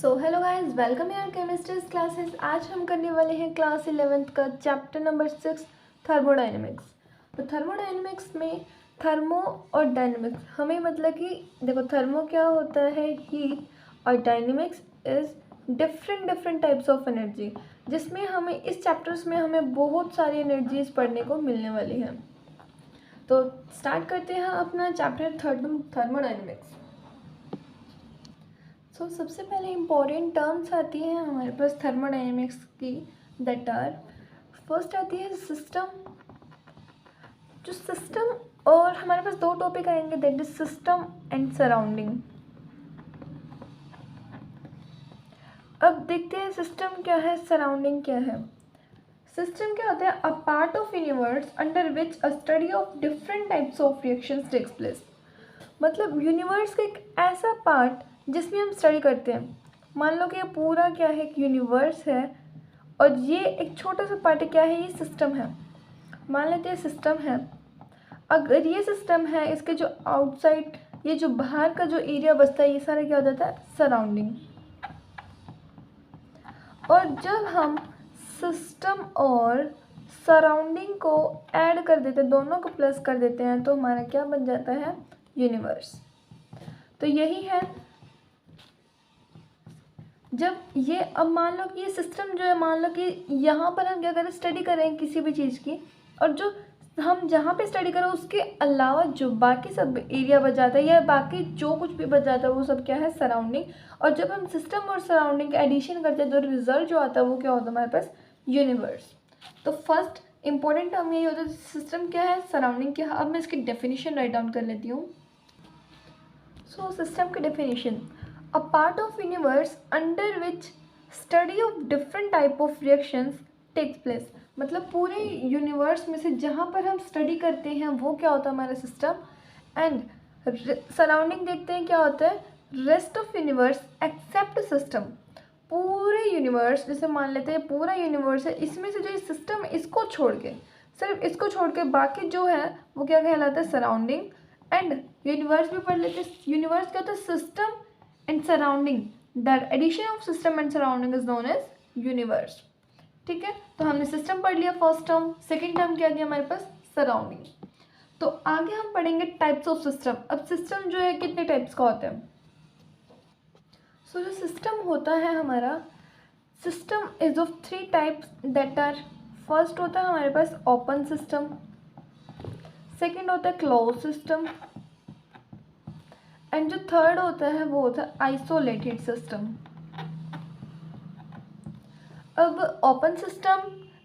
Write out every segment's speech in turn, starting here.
So hello guys, welcome in our chemistries classes. आज हम करने वाले हैं क्लास 11th का चैप्टर नंबर 6 थर्मोडाइनमिक्स। तो थर्मोडाइनमिक्स में थर्मो और डायनेमिक्स हमें मतलब कि देखो, थर्मो क्या होता है, हीट, और dynamics is different types of energy, जिसमें हमें इस चैप्टर्स में हमें बहुत सारी एनर्जीज पढ़ने को मिलने वाली हैं। तो स्टार्ट करते हैं अपना चैप्टर थर्मोडाइनमिक्स। सबसे पहले इम्पोर्टेंट टर्म्स आती हैं हमारे पास थर्मोडायनेमिक्स की, दैट आर फर्स्ट आती है सिस्टम। जो सिस्टम, और हमारे पास दो टॉपिक आएंगे, that is system and surrounding. अब देखते हैं सिस्टम क्या है, सराउंडिंग क्या है। सिस्टम क्या होता है? A part of universe under which a study of different types of reactions takes place. मतलब यूनिवर्स का एक ऐसा पार्ट जिसमें हम स्टडी करते हैं। मान लो कि ये पूरा क्या है, एक यूनिवर्स है, और ये एक छोटा सा पार्ट क्या है, ये सिस्टम है। मान लेते हैं सिस्टम है। अगर ये सिस्टम है, इसके जो आउटसाइड, ये जो बाहर का जो एरिया बचता है, ये सारा क्या हो जाता है, सराउंडिंग। और जब हम सिस्टम और सराउंडिंग को ऐड कर देते हैं, दोनों को प्लस कर देते हैं, तो हमारा क्या बन जाता है, यूनिवर्स। तो यही है। जब ये, अब मान लो कि ये सिस्टम जो है, मान लो कि यहाँ पर हम क्या करें, स्टडी करें किसी भी चीज़ की, और जो हम जहाँ पे स्टडी करें उसके अलावा जो बाकी सब एरिया बच जाता है, या बाकी जो कुछ भी बच जाता है, वो सब क्या है, सराउंडिंग। और जब हम सिस्टम और सराउंडिंग का एडिशन करते हैं, तो रिजल्ट जो आता है वो क्या होता है हमारे पास, यूनिवर्स। तो फर्स्ट इंपॉर्टेंट टर्म यही होता है, सिस्टम क्या है, सराउंडिंग क्या है। अब मैं इसकी डेफिनेशन राइट डाउन कर लेती हूँ। सो सिस्टम की definition, a part of universe under which study of different type of reactions takes place। मतलब पूरे यूनिवर्स में से जहाँ पर हम स्टडी करते हैं वो क्या होता है, हमारा सिस्टम। एंड सराउंडिंग देखते हैं क्या होता है, rest of universe except system. पूरे यूनिवर्स, जैसे मान लेते हैं पूरा यूनिवर्स है, इसमें से जो सिस्टम, इसको छोड़ के, सिर्फ इसको छोड़ के बाकी जो है वो क्या कहलाता है, सराउंडिंग। एंड यूनिवर्स भी पढ़ लेते हैं। यूनिवर्स क्या होता है, system and surrounding. The addition of system and surrounding is known as universe. ठीक है, तो हमने सिस्टम पढ़ लिया फर्स्ट टर्म। सेकेंड टर्म क्या दिया हमारे पास, सराउंडिंग। तो आगे हम पढ़ेंगे टाइप्स ऑफ सिस्टम। अब सिस्टम जो है कितने टाइप्स का होता है। जो सिस्टम होता है हमारा, system is of 3 types that are, first होता है हमारे पास ओपन सिस्टम, सेकेंड होता है क्लोज सिस्टम, एंड जो थर्ड होता है वो होता है आइसोलेटेड सिस्टम। अब ओपन सिस्टम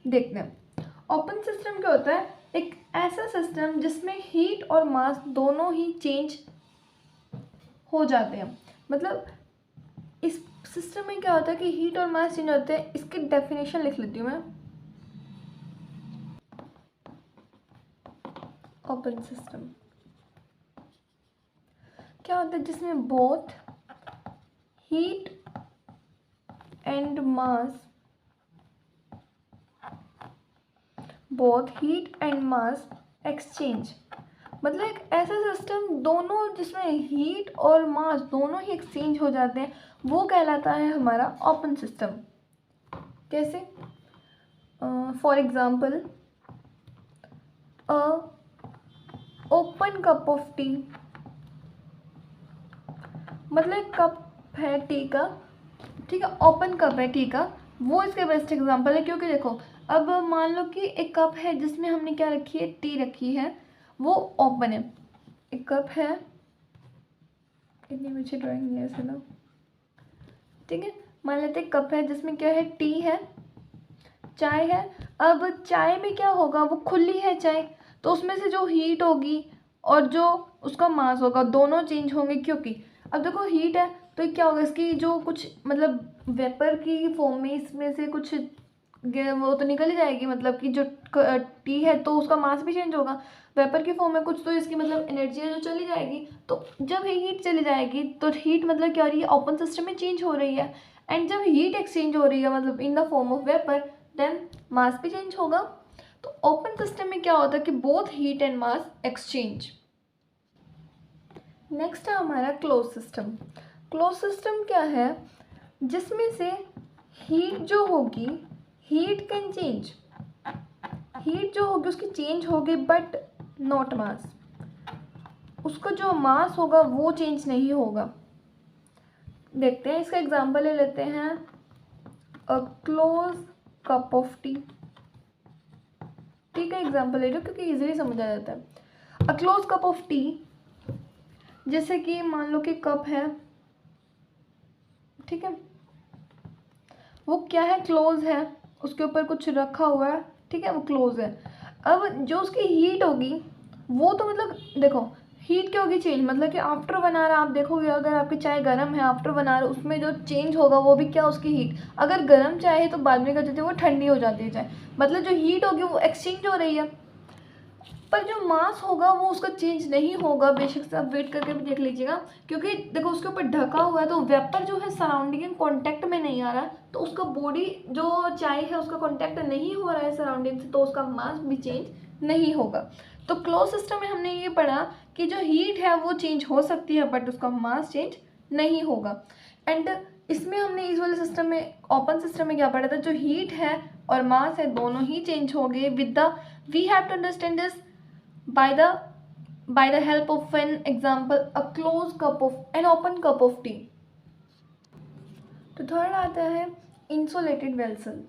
देखते हैं। ओपन सिस्टम क्या होता है, एक ऐसा सिस्टम जिसमें हीट और मास दोनों ही चेंज हो जाते हैं। मतलब इस सिस्टम में क्या होता है कि हीट और मास चेंज होते हैं। इसकी डेफिनेशन लिख लेती हूँ मैं। ओपन सिस्टम क्या होता है, जिसमें both heat and mass, exchange. मतलब एक ऐसा सिस्टम दोनों जिसमें हीट और मास दोनों ही एक्सचेंज हो जाते हैं, वो कहलाता है हमारा ओपन सिस्टम। कैसे? For example, open cup of T. मतलब एक कप है टी का, ठीक है, ओपन कप है टी का, वो इसके बेस्ट एग्जाम्पल है। क्योंकि देखो, अब मान लो कि एक कप है जिसमें हमने क्या रखी है, टी रखी है, वो ओपन है। एक कप है, इतनी अच्छी ड्राइंग है ऐसे ना, ठीक है। मान लेते हैं कप है जिसमें क्या है, टी है, चाय है। अब चाय में क्या होगा, वो खुली है चाय, तो उसमें से जो हीट होगी और जो उसका मास होगा, दोनों चेंज होंगे। क्योंकि अब देखो हीट है, तो क्या होगा, इसकी जो कुछ मतलब वेपर की फॉर्म में इसमें से कुछ वो तो निकल ही जाएगी। मतलब कि जो टी है तो उसका मास भी चेंज होगा, वेपर की फॉर्म में कुछ, तो इसकी मतलब एनर्जी है जो चली जाएगी। तो जब हीट चली जाएगी तो हीट मतलब क्या हो रही है, ओपन सिस्टम में चेंज हो रही है। एंड जब हीट एक्सचेंज हो रही है, मतलब in the form of vapour, then mass भी चेंज होगा। तो ओपन सिस्टम में क्या होता है कि both heat and mass exchange. Next है हमारा क्लोज सिस्टम। क्लोज सिस्टम क्या है, जिसमें से हीट जो होगी, हीट कैन चेंज, हीट जो होगी उसकी चेंज होगी बट नॉट मास, उसका जो मास होगा वो चेंज नहीं होगा। देखते हैं इसका एग्जांपल ले लेते हैं, a close cup of T. T का एग्जांपल ले लो क्योंकि इजीली समझ आ जाता है। A close cup of T, जैसे कि मान लो कि कप है, ठीक है, वो क्या है, क्लोज है, उसके ऊपर कुछ रखा हुआ है, ठीक है, वो क्लोज है। अब जो उसकी हीट होगी वो तो मतलब देखो हीट क्या होगी, चेंज, मतलब कि आफ्टर 1 आवर आप देखोगे अगर आपकी चाय गर्म है, आफ्टर 1 आवर उसमें जो चेंज होगा वो भी क्या, उसकी हीट। अगर गर्म चाय है तो बाद में क्या होती है, वो ठंडी हो जाती है चाय, मतलब जो हीट होगी वो एक्सचेंज हो रही है। पर जो मास होगा वो उसका चेंज नहीं होगा, बेशक से आप वेट करके भी देख लीजिएगा, क्योंकि देखो उसके ऊपर ढका हुआ है तो वेपर जो है सराउंडिंग के कांटेक्ट में नहीं आ रहा है, तो उसका बॉडी जो चाय है उसका कांटेक्ट नहीं हो रहा है सराउंडिंग से, तो उसका मास भी चेंज नहीं होगा। तो क्लोज सिस्टम में हमने ये पढ़ा कि जो हीट है वो चेंज हो सकती है बट उसका मास चेंज नहीं होगा। एंड इसमें हमने इस वाले सिस्टम में, ओपन सिस्टम में क्या पढ़ा था, जो हीट है और मास है दोनों ही चेंज हो गए with the, we have to understand this by the help of an example, a closed cup of, an open cup of tea। तो थर्ड आता है insulated vessel,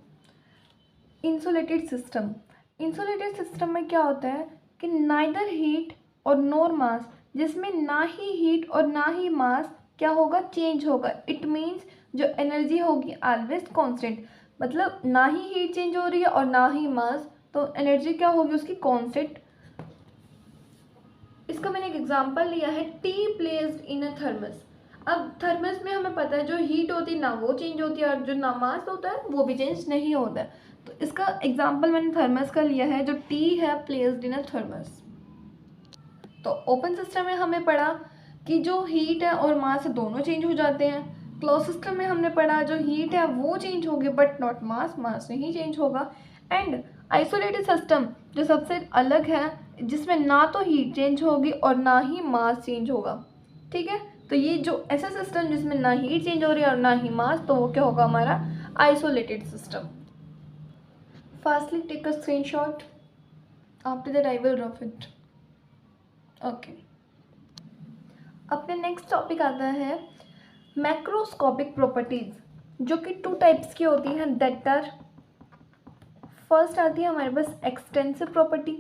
insulated system. Insulated system में क्या होता है कि नाइदर हीट और नोर मास, जिसमें ना ही हीट और ना ही मास क्या होगा, चेंज होगा। इट मीन्स जो एनर्जी होगी ऑलवेज कांस्टेंट, मतलब ना ही हीट चेंज हो रही है और ना ही मास, तो एनर्जी क्या होगी उसकी कांस्टेंट। इसका मैंने एक एग्जांपल लिया है, T placed in a thermos. अब थर्मस में हमें पता है जो हीट होती है ना वो चेंज होती है और जो ना मास होता है वो भी चेंज नहीं होता है। तो इसका एग्जांपल मैंने थर्मस का लिया है, जो टी है प्लेस्ड इन अ थर्मस। तो ओपन सिस्टम में हमें पढ़ा कि जो हीट है और मास है दोनों चेंज हो जाते हैं। क्लोज सिस्टम में हमने पढ़ा जो हीट है वो चेंज होगी बट नॉट मास, मास नहीं चेंज होगा। एंड आइसोलेटेड सिस्टम जो सबसे अलग है, जिसमें ना तो हीट चेंज होगी और ना ही मास चेंज होगा, ठीक है। तो ये जो ऐसा सिस्टम जिसमें ना हीट चेंज हो रही है और ना ही मास, तो वो क्या होगा हमारा isolated system. Fastly take a screenshot, after that I will rough it. Okay, अपने नेक्स्ट टॉपिक आता है मैक्रोस्कोपिक प्रॉपर्टीज, जो कि 2 टाइप्स की होती हैं, दैट आर, फर्स्ट आती है हमारे पास एक्सटेंसिव प्रॉपर्टी।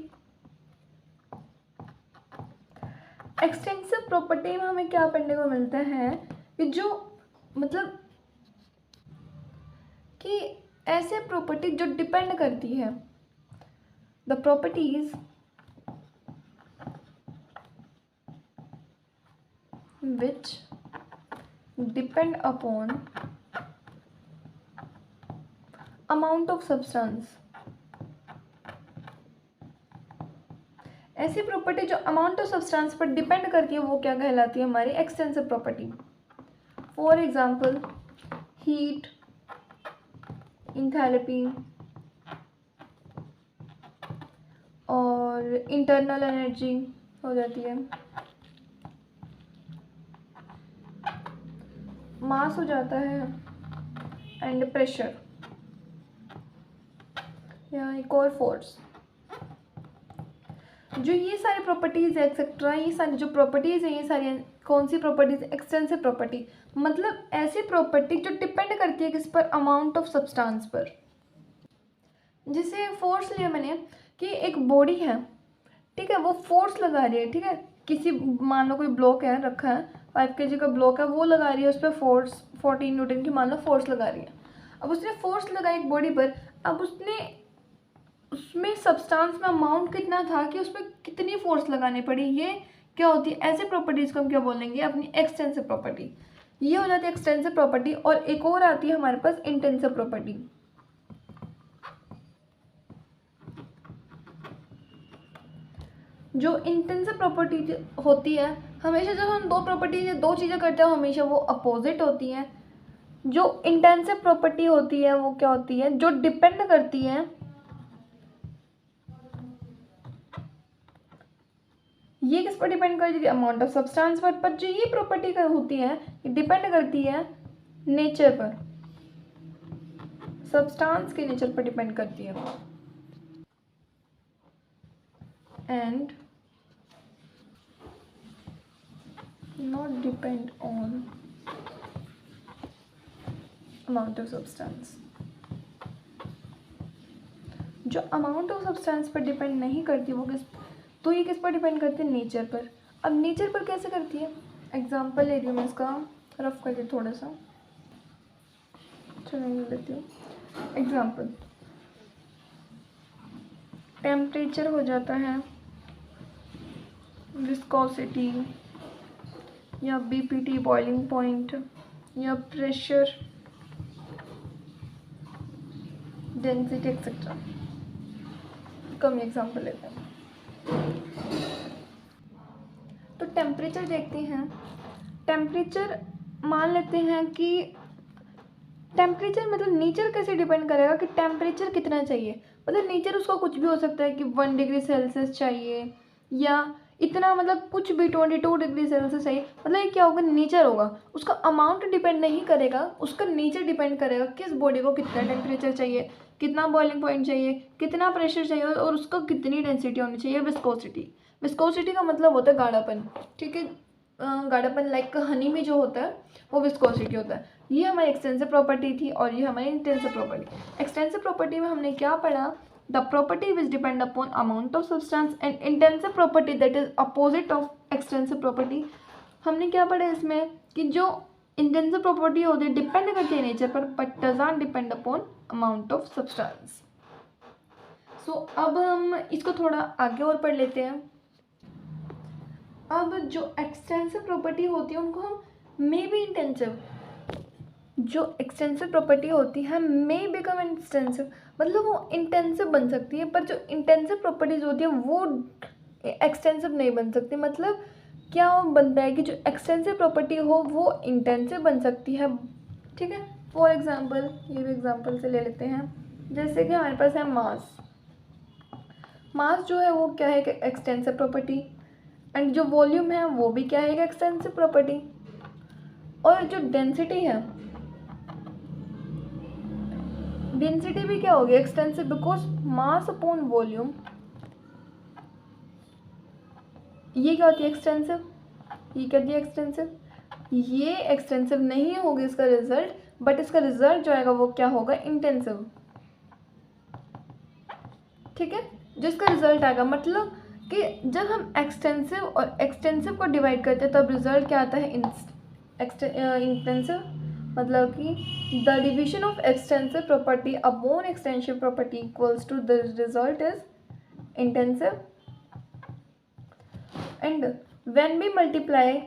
एक्सटेंसिव प्रॉपर्टी में हमें क्या पढ़ने को मिलता है कि जो मतलब कि ऐसे प्रॉपर्टी जो डिपेंड करती है, the properties which depend upon amount of substance. ऐसी प्रॉपर्टी जो अमाउंट ऑफ सब्सटेंस पर डिपेंड करती है वो क्या कहलाती है, हमारी extensive property. For example heat, enthalpy और इंटरनल एनर्जी हो जाती है, मास हो जाता है, एंड प्रेशर या एक और फोर्स। जो ये सारी प्रॉपर्टीज़ है एक्सेट्रा, ये सारी जो प्रॉपर्टीज़ हैं, ये सारी कौन सी प्रॉपर्टीज़, एक्सटेंसिव प्रॉपर्टी, मतलब ऐसी प्रॉपर्टी जो डिपेंड करती है किस पर, अमाउंट ऑफ सब्सटेंस पर। जैसे फोर्स लिया मैंने कि एक बॉडी है, ठीक है, वो फोर्स लगा रही है, ठीक है, किसी मान लो कोई ब्लॉक है रखा है, 5 kg का ब्लॉक है, वो लगा रही है, उस पर फोर्स 14 न्यूटन की मान लो फोर्स लगा रही है। अब उसने फोर्स लगाई एक बॉडी पर, अब उसमें सब्सटेंस में अमाउंट कितना था कि उस पर कितनी फोर्स लगानी पड़ी, ये क्या होती है, ऐसे प्रॉपर्टीज़ को हम क्या बोलेंगे, अपनी एक्सटेंसिव प्रॉपर्टी। ये हो जाती है एक्सटेंसिव प्रॉपर्टी। और एक और आती है हमारे पास इंटेंसिव प्रॉपर्टी। जो इंटेंसिव प्रॉपर्टी होती है, हमेशा जब हम दो चीज़ें करते हैं हमेशा वो अपोजिट होती हैं। जो इंटेंसिव प्रॉपर्टी होती है वो क्या होती है, जो डिपेंड करती है, ये किस पर डिपेंड करती है, अमाउंट ऑफ सब्सटेंस पर जो ये प्रॉपर्टी होती है ये डिपेंड करती है नेचर पर, सब्सटेंस के नेचर पर डिपेंड करती है। And not depend on amount of substance. जो अमाउंट ऑफ सब्सटेंस पर डिपेंड नहीं करती वो तो ये किस पर डिपेंड करती है? नेचर पर। अब नेचर पर कैसे करती है? एग्जांपल ले रही हूँ मैं, इसका रफ करके थोड़ा सा, चलो मैं लेती हूँ एग्जांपल। टेम्परेचर हो जाता है विस्कोसिटी, या बीपीटी बॉइलिंग पॉइंट, या प्रेशर, डेंसिटी एक्सेट्रा। कम एग्जांपल लेते हैं। तो टेम्परेचर देखते हैं। टेम्परेचर मान लेते हैं कि टेम्परेचर मतलब नेचर कैसे डिपेंड करेगा कि टेम्परेचर कितना चाहिए। मतलब नेचर उसका कुछ भी हो सकता है कि 1 डिग्री सेल्सियस चाहिए, या इतना मतलब कुछ भी 22 डिग्री सेल्सियस चाहिए। मतलब ये क्या होगा? नेचर होगा। उसका अमाउंट डिपेंड नहीं करेगा, उसका नेचर डिपेंड करेगा किस बॉडी को कितना टेम्परेचर चाहिए, कितना बॉइलिंग पॉइंट चाहिए, कितना प्रेशर चाहिए, और उसका कितनी डेंसिटी होनी चाहिए। विस्कोसिटी, विस्कोसिटी का मतलब होता है गाढ़ापन, ठीक है। गाढ़ापन लाइक हनी में जो होता है वो विस्कोसिटी होता है। ये हमारी एक्सटेंसिव प्रॉपर्टी थी और ये हमारी इंटेंसिव प्रॉपर्टी। एक्सटेंसिव प्रॉपर्टी में हमने क्या पढ़ा? The property which depend upon amount of substance, and intensive property that is opposite of extensive property. हमने क्या पढ़ा इसमें कि जो इंटेंसिव प्रॉपर्टी होती है डिपेंड करती है नेचर पर, but does not depend upon amount of substance. So अब हम इसको थोड़ा आगे और पढ़ लेते हैं। अब जो एक्सटेंसिव प्रॉपर्टी होती है उनको हम मे बी इंटेंसिव, जो एक्सटेंसिव प्रॉपर्टी होती है मे बिकम एक्सटेंसिव, मतलब वो इंटेंसिव बन सकती है, पर जो इंटेंसिव प्रॉपर्टीज होती है वो एक्सटेंसिव नहीं बन सकती। मतलब क्या बनता है कि जो एक्सटेंसिव प्रॉपर्टी हो वो इंटेंसिव बन सकती है, ठीक है। फॉर एग्जांपल, ये भी एग्जांपल से ले लेते हैं। जैसे कि हमारे पास है मास। मास जो है वो क्या है कि एक्सटेंसिव प्रॉपर्टी, एंड जो वॉल्यूम है वो भी क्या है कि एक्सटेंसिव प्रॉपर्टी। और जो डेंसिटी है, डेंसिटी भी क्या होगी? Extensive, because mass upon volume, ये क्या होती है? एक्सटेंसिव। ये क्या दिया? एक्सटेंसिव। ये एक्सटेंसिव नहीं होगी इसका रिजल्ट, बट इसका रिजल्ट जो आएगा वो क्या होगा? इंटेंसिव, ठीक है। जिसका रिजल्ट आएगा मतलब कि जब हम एक्सटेंसिव और एक्सटेंसिव को डिवाइड करते हैं तब रिजल्ट क्या आता है? इंटेंसिव। मतलब कि the division of extensive property upon extensive property equals to the result is intensive. And when we multiply,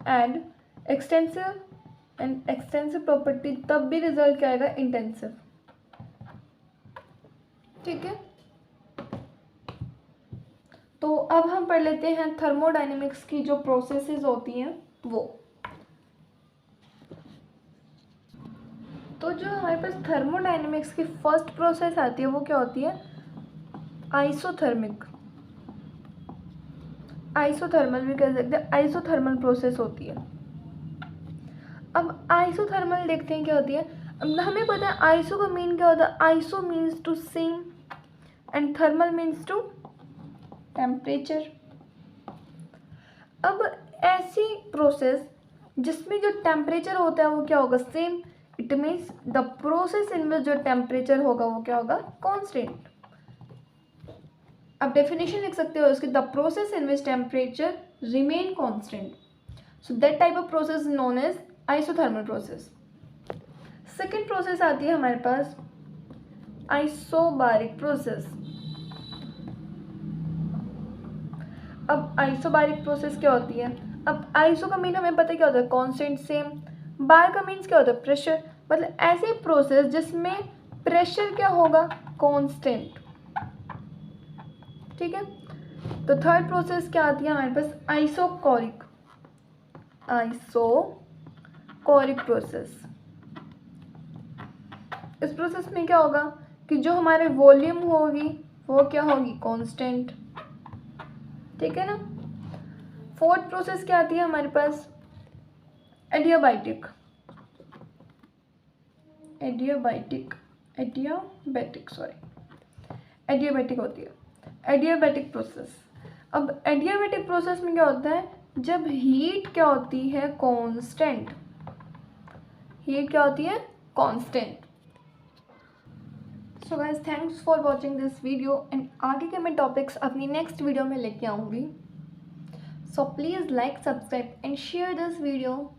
add extensive and extensive property, तब भी रिजल्ट क्या आएगा? इंटेंसिव, ठीक है। तो अब हम पढ़ लेते हैं थर्मोडायनेमिक्स की जो प्रोसेसेस होती हैं वो। तो जो हमारे पास थर्मोडायनेमिक्स की फर्स्ट प्रोसेस आती है वो क्या होती है? आइसोथर्मिक, आइसोथर्मल भी कह सकते हैं, आइसोथर्मल प्रोसेस होती है। अब आइसोथर्मल देखते हैं क्या होती है। अब हमें पता है आइसो का मीन क्या होता है? Iso means to same and thermal means to temperature. अब ऐसी प्रोसेस जिसमें जो टेम्परेचर होता है वो क्या होगा? Same. It means the process in which जो टेम्परेचर होगा वो क्या होगा? कांस्टेंट। अब डेफिनेशन लिख सकते हो उसकी, the process in which temperature remain constant, so that type of process known as isothermal process. Second process आती है हमारे पास आइसोबारिक प्रोसेस। अब आइसोबारिक प्रोसेस क्या होती है? अब आइसो का मीन हमें पता क्या होता है? Constant, same. बार का मीन्स क्या होता है? प्रेशर। मतलब ऐसी प्रोसेस जिसमें प्रेशर क्या होगा? कांस्टेंट, ठीक है। तो थर्ड प्रोसेस क्या आती है हमारे पास? Isochoric, isochoric process. इस प्रोसेस में क्या होगा कि जो हमारे वॉल्यूम होगी वो क्या होगी? कांस्टेंट, ठीक है ना। फोर्थ प्रोसेस क्या आती है हमारे पास? एडियाबैटिक, एडियाबैटिक एडियाबैटिक होती है एडियाबैटिक प्रोसेस। अब एडियाबैटिक प्रोसेस में क्या होता है, जब हीट क्या होती है कांस्टेंट, हीट क्या होती है constant. So guys thanks for watching this video and आगे के मैं टॉपिक्स अपनी नेक्स्ट वीडियो में लेके आऊँगी। So please like, subscribe and share this video.